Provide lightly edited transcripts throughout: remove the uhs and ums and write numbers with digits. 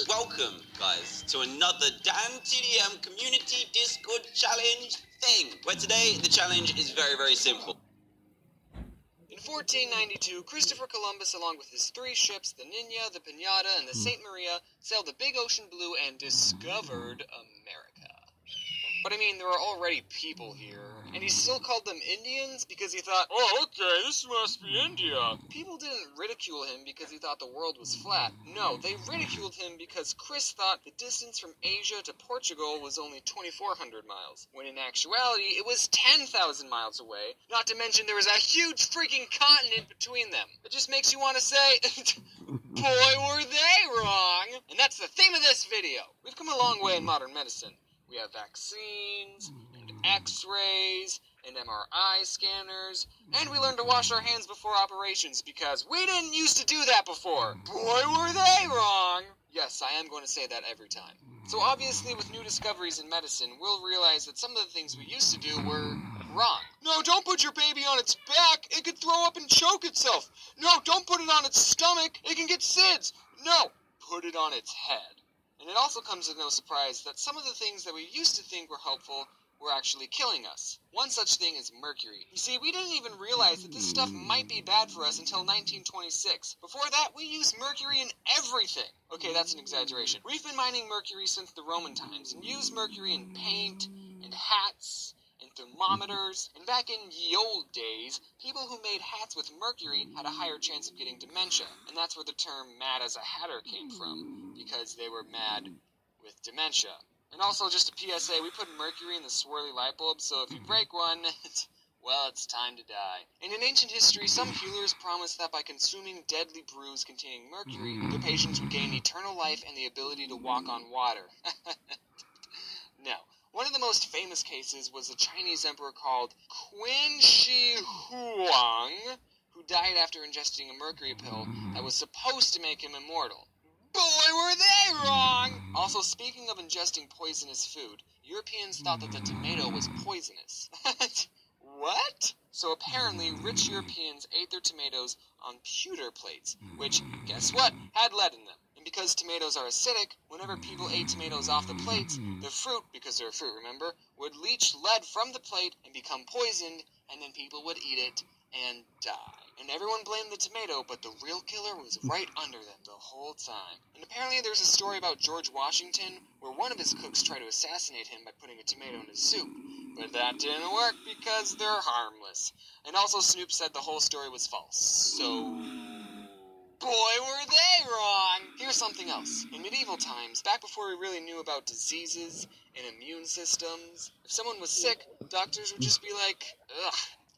Welcome, guys, to another Dan TDM Community Discord Challenge thing, where today the challenge is very, very simple. In 1492, Christopher Columbus, along with his 3 ships, the Niña, the Piñata, and the Saint Maria, sailed the big ocean blue and discovered America. But I mean, there were already people here, and he still called them Indians because he thought, oh, okay, this must be India. People didn't ridicule him because he thought the world was flat. No, they ridiculed him because Chris thought the distance from Asia to Portugal was only 2,400 miles, when in actuality, it was 10,000 miles away, not to mention there was a huge freaking continent between them. It just makes you want to say, boy, were they wrong! And that's the theme of this video. We've come a long way in modern medicine. We have vaccines, and x-rays, and MRI scanners, and we learned to wash our hands before operations because we didn't used to do that before. Boy, were they wrong! Yes, I am going to say that every time. So obviously, with new discoveries in medicine, we'll realize that some of the things we used to do were wrong. No, don't put your baby on its back. It could throw up and choke itself. No, don't put it on its stomach. It can get SIDS. No, put it on its head. And it also comes as no surprise that some of the things that we used to think were helpful were actually killing us. One such thing is mercury. You see, we didn't even realize that this stuff might be bad for us until 1926. Before that, we used mercury in everything. Okay, that's an exaggeration. We've been mining mercury since the Roman times, and used mercury in paint, and hats, and thermometers. And back in ye old days, people who made hats with mercury had a higher chance of getting dementia. And that's where the term mad as a hatter came from, because they were mad with dementia. And also, just a PSA, we put mercury in the swirly light bulb, so if you break one, well, it's time to die. And in ancient history, some healers promised that by consuming deadly brews containing mercury, their patients would gain eternal life and the ability to walk on water. No. One of the most famous cases was a Chinese emperor called Qin Shi Huang, who died after ingesting a mercury pill that was supposed to make him immortal. Boy, were they wrong! Also, speaking of ingesting poisonous food, Europeans thought that the tomato was poisonous. What? So apparently, rich Europeans ate their tomatoes on pewter plates, which, guess what, had lead in them. And because tomatoes are acidic, whenever people ate tomatoes off the plates, the fruit, because they're a fruit, remember, would leach lead from the plate and become poisoned, and then people would eat it and die. And everyone blamed the tomato, but the real killer was right under them the whole time. And apparently there's a story about George Washington where one of his cooks tried to assassinate him by putting a tomato in his soup. But that didn't work because they're harmless. And also Snoop said the whole story was false. So, boy, were they wrong! Here's something else. In medieval times, back before we really knew about diseases and immune systems, if someone was sick, doctors would just be like, ugh,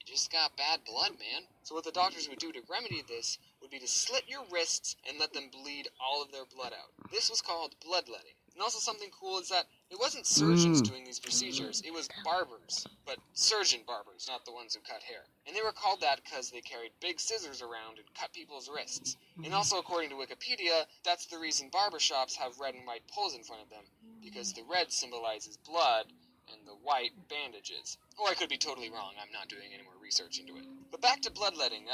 you just got bad blood, man. So what the doctors would do to remedy this would be to slit your wrists and let them bleed all of their blood out. This was called bloodletting. And also something cool is that it wasn't surgeons doing these procedures, it was barbers. But surgeon barbers, not the ones who cut hair. And they were called that because they carried big scissors around and cut people's wrists. And also, according to Wikipedia, that's the reason barbershops have red and white poles in front of them, because the red symbolizes blood and the white bandages. Or I could be totally wrong, I'm not doing any more research into it. But back to bloodletting,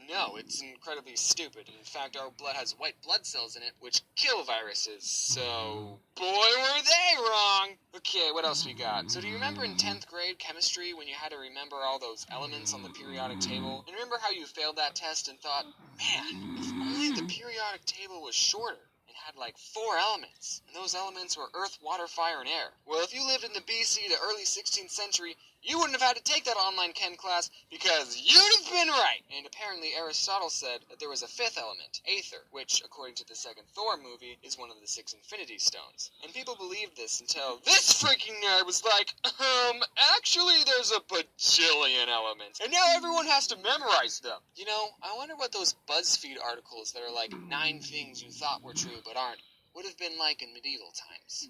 no, it's incredibly stupid. In fact, our blood has white blood cells in it, which kill viruses, so boy, were they wrong! Okay, what else we got? So do you remember in 10th grade chemistry when you had to remember all those elements on the periodic table? And remember how you failed that test and thought, man, if only the periodic table was shorter? Had like 4 elements, and those elements were earth, water, fire, and air. Well, if you lived in the BC to early 16th century, you wouldn't have had to take that online chem class because you'd have been right! And apparently Aristotle said that there was a 5th element, aether, which, according to the second Thor movie, is one of the 6 Infinity Stones. And people believed this until this freaking nerd was like, actually there's a bajillion elements, and now everyone has to memorize them. You know, I wonder what those BuzzFeed articles that are like 9 things you thought were true but aren't would have been like in medieval times.